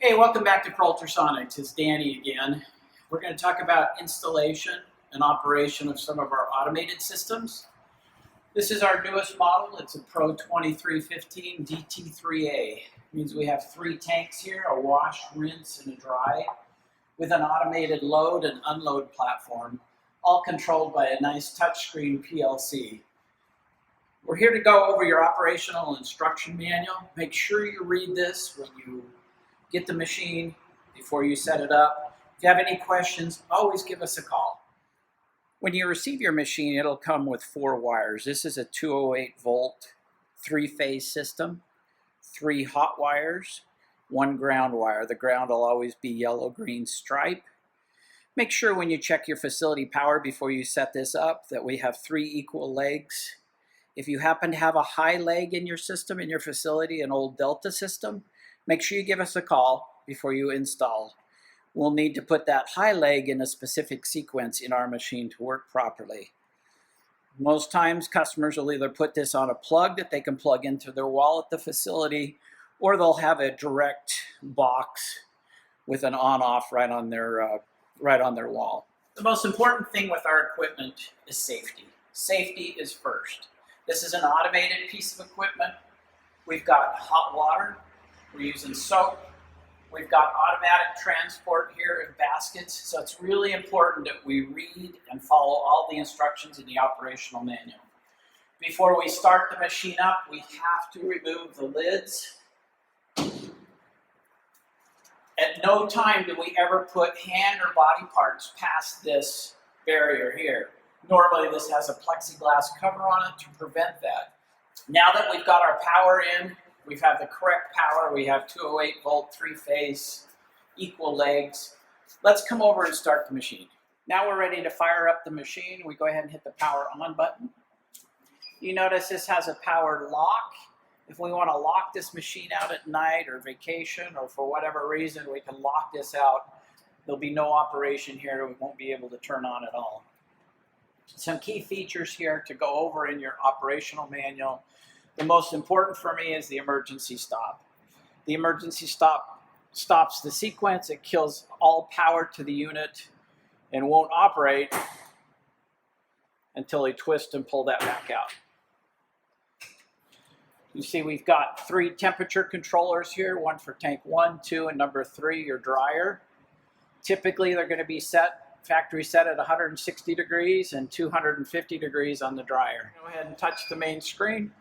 Hey, welcome back to Ultrasonics. It's Danny again. We're going to talk about installation and operation of some of our automated systems. This is our newest model. It's a Pro 2315 DT3A. It means we have 3 tanks here, a wash, rinse, and a dry, with an automated load and unload platform, all controlled by a nice touchscreen PLC. We're here to go over your operational instruction manual. Make sure you read this when you get the machine before you set it up. If you have any questions, always give us a call. When you receive your machine, it'll come with 4 wires. This is a 208 volt 3-phase system, 3 hot wires, 1 ground wire. The ground will always be yellow-green stripe. Make sure when you check your facility power before you set this up that we have 3 equal legs. If you happen to have a high leg in your system, in your facility, an old Delta system, make sure you give us a call before you install. We'll need to put that high leg in a specific sequence in our machine to work properly. Most times customers will either put this on a plug that they can plug into their wall at the facility, or they'll have a direct box with an on-off right on their wall. The most important thing with our equipment is safety. Safety is first. This is an automated piece of equipment. We've got hot water. We're using soap. We've got automatic transport here in baskets, so it's really important that we read and follow all the instructions in the operational manual. Before we start the machine up, we have to remove the lids. At no time do we ever put hand or body parts past this barrier here. Normally this has a plexiglass cover on it to prevent that. Now that we've got our power in, we have the correct power. We have 208 volt 3-phase equal legs. Let's come over and start the machine. Now we're ready to fire up the machine. We go ahead and hit the power on button. You notice this has a power lock. If we want to lock this machine out at night or vacation or for whatever reason, we can lock this out. There'll be no operation here. We won't be able to turn on at all. Some key features here to go over in your operational manual. The most important for me is the emergency stop. The emergency stop stops the sequence. It kills all power to the unit and won't operate until we twist and pull that back out. You see we've got 3 temperature controllers here, one for tank 1, 2, and number 3, your dryer. Typically they're going to be factory set at 160 degrees and 250 degrees on the dryer. Go ahead and touch the main screen.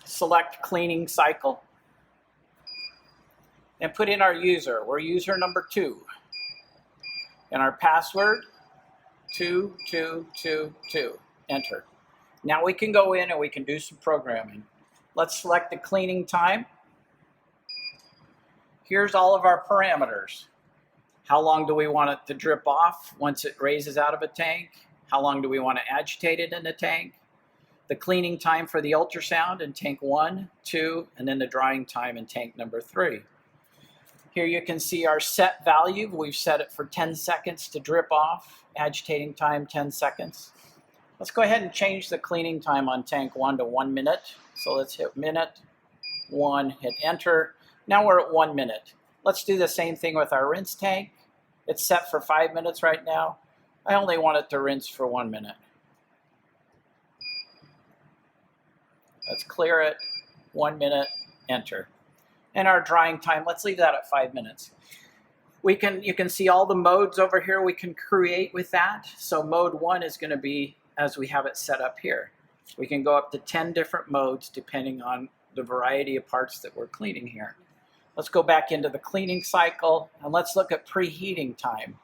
Select cleaning cycle and put in our user. We're user number 2 and our password 2222. Enter. Now we can go in and we can do some programming. Let's select the cleaning time. Here's all of our parameters. How long do we want it to drip off once it raises out of a tank? How long do we want to agitate it in the tank? The cleaning time for the ultrasound in tank 1, 2, and then the drying time in tank number 3. Here you can see our set value. We've set it for 10 seconds to drip off, agitating time 10 seconds. Let's go ahead and change the cleaning time on tank 1 to 1 minute. So let's hit minute 1, hit enter. Now we're at 1 minute. Let's do the same thing with our rinse tank. It's set for 5 minutes right now. I only want it to rinse for 1 minute. Let's clear it, 1 minute, enter. And our drying time, let's leave that at 5 minutes. You can see all the modes over here we can create with that. So mode 1 is going to be as we have it set up here. We can go up to 10 different modes depending on the variety of parts that we're cleaning here. Let's go back into the cleaning cycle and let's look at preheating time.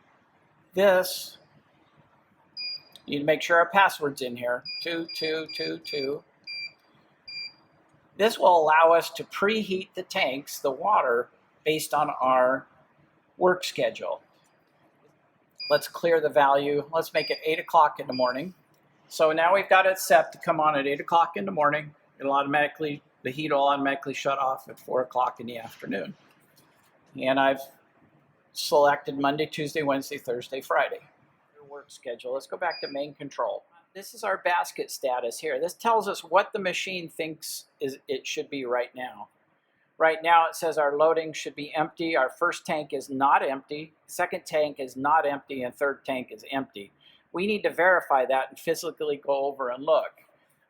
This, you need to make sure our password's in here, 2222. This will allow us to preheat the tanks, the water, based on our work schedule. Let's clear the value. Let's make it 8 o'clock in the morning. So now we've got it set to come on at 8 o'clock in the morning. The heat will automatically shut off at 4 o'clock in the afternoon. And I've selected Monday, Tuesday, Wednesday, Thursday, Friday. Your work schedule. Let's go back to main control. This is our basket status here. This tells us what the machine thinks it should be right now. Right now it says our loading should be empty. Our first tank is not empty, second tank is not empty, and third tank is empty. We need to verify that and physically go over and look.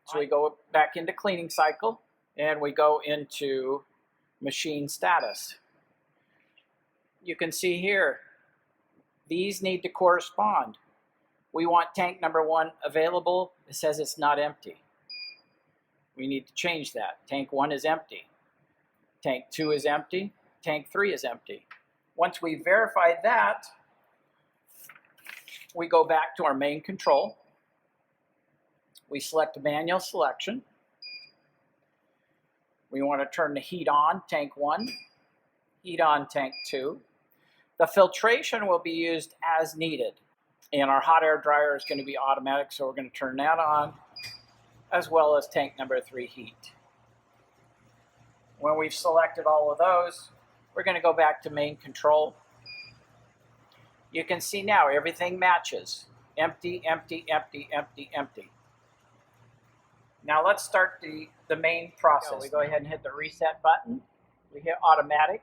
So we go back into cleaning cycle and we go into machine status. You can see here, these need to correspond. We want tank number 1 available. It says it's not empty. We need to change that. Tank 1 is empty. Tank 2 is empty. Tank 3 is empty. Once we verified that, we go back to our main control. We select Manuel Selection. We want to turn the heat on, tank 1. Heat on, tank 2. The filtration will be used as needed. And our hot air dryer is going to be automatic, so we're going to turn that on, as well as tank number 3 heat. When we've selected all of those, we're going to go back to main control. You can see now everything matches. Empty, empty, empty, empty, empty. Now let's start the main process. We go ahead and hit the reset button. We hit automatic.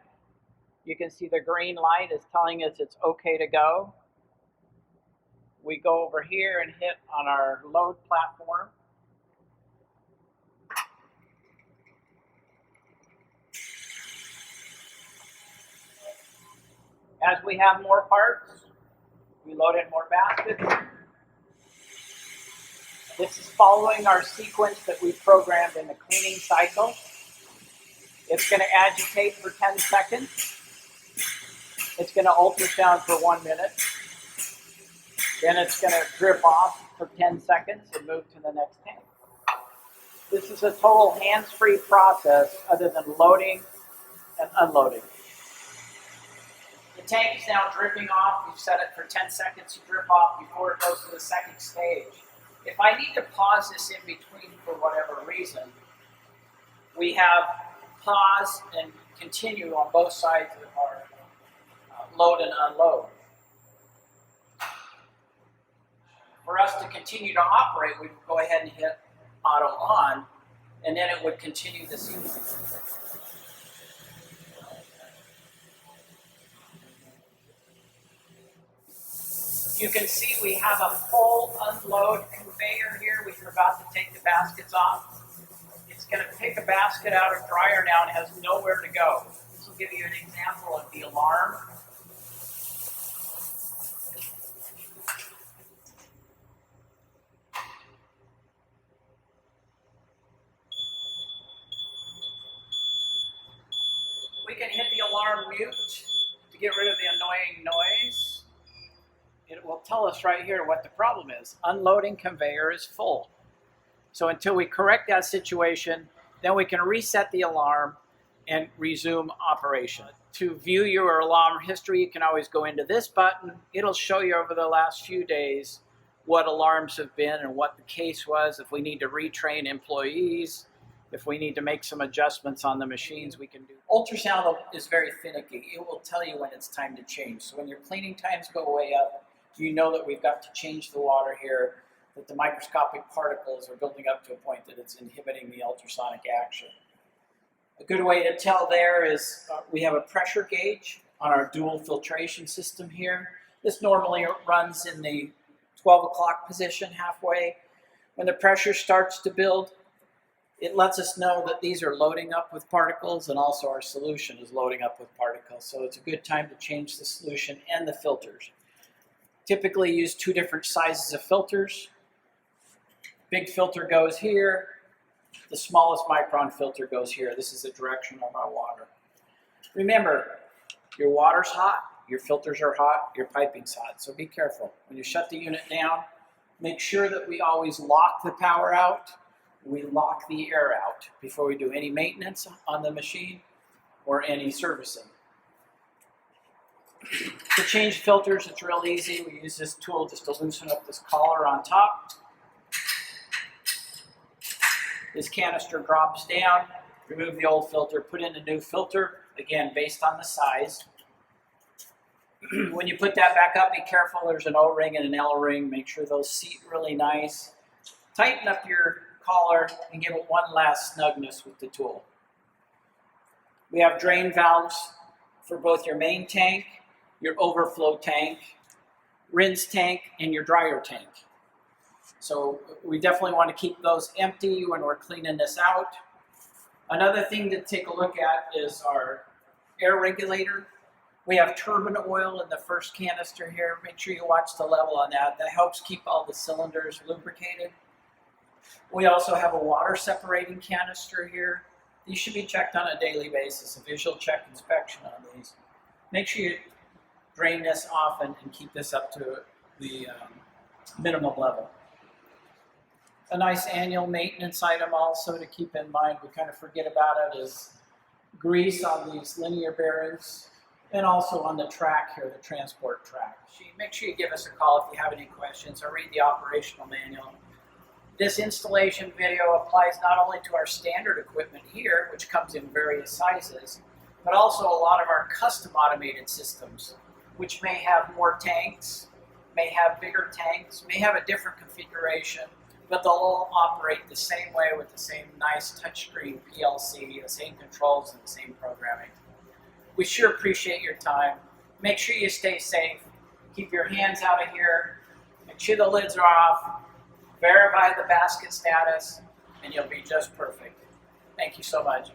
You can see the green light is telling us it's okay to go. We go over here and hit on our load platform. As we have more parts, we load in more baskets. This is following our sequence that we programmed in the cleaning cycle. It's going to agitate for 10 seconds. It's going to ultrasound for 1 minute. Then it's going to drip off for 10 seconds and move to the next tank. This is a total hands-free process other than loading and unloading. The tank is now dripping off. We've set it for 10 seconds to drip off before it goes to the second stage. If I need to pause this in between for whatever reason, we have pause and continue on both sides of our load and unload. For us to continue to operate, we would go ahead and hit auto on, and then it would continue the sequence. You can see we have a full unload conveyor here. We forgot to take the baskets off. It's going to pick a basket out of dryer now and has nowhere to go. This will give you an example of the alarm. We can hit the alarm mute to get rid of the annoying noise. It will tell us right here what the problem is. Unloading conveyor is full. So until we correct that situation, then we can reset the alarm and resume operation. To view your alarm history, you can always go into this button. It'll show you over the last few days what alarms have been and what the case was. If we need to retrain employees, if we need to make some adjustments on the machines, we can do. Ultrasound is very finicky. It will tell you when it's time to change. So when your cleaning times go way up, you know that we've got to change the water here, that the microscopic particles are building up to a point that it's inhibiting the ultrasonic action. A good way to tell there is we have a pressure gauge on our dual filtration system here. This normally runs in the 12 o'clock position halfway. When the pressure starts to build, it lets us know that these are loading up with particles, and also our solution is loading up with particles. So it's a good time to change the solution and the filters. Typically use 2 different sizes of filters. Big filter goes here. The smallest micron filter goes here. This is the direction of our water. Remember, your water's hot, your filters are hot, your piping's hot, so be careful. When you shut the unit down, make sure that we always lock the power out, we lock the air out before we do any maintenance on the machine or any servicing. To change filters, it's real easy. We use this tool just to loosen up this collar on top. This canister drops down, remove the old filter, put in a new filter, again, based on the size. When you put that back up, be careful. There's an O-ring and an L-ring. Make sure those seat really nice. Tighten up your collar and give it one last snugness with the tool. We have drain valves for both your main tank, your overflow tank, rinse tank, and your dryer tank. So we definitely want to keep those empty when we're cleaning this out. Another thing to take a look at is our air regulator. We have turbine oil in the first canister here. Make sure you watch the level on that. That helps keep all the cylinders lubricated. We also have a water separating canister here. These should be checked on a daily basis, a visual check inspection on these. Make sure you drain this often and keep this up to the minimum level. A nice annual maintenance item also to keep in mind, we kind of forget about it, is grease on these linear bearings and also on the track here, the transport track. Make sure you give us a call if you have any questions or read the operational manual. This installation video applies not only to our standard equipment here, which comes in various sizes, but also a lot of our custom automated systems, which may have more tanks, may have bigger tanks, may have a different configuration, but they'll all operate the same way with the same nice touchscreen PLC, the same controls and the same programming. We sure appreciate your time. Make sure you stay safe. Keep your hands out of here. Make sure the lids are off. Verify the basket status, and you'll be just perfect. Thank you so much.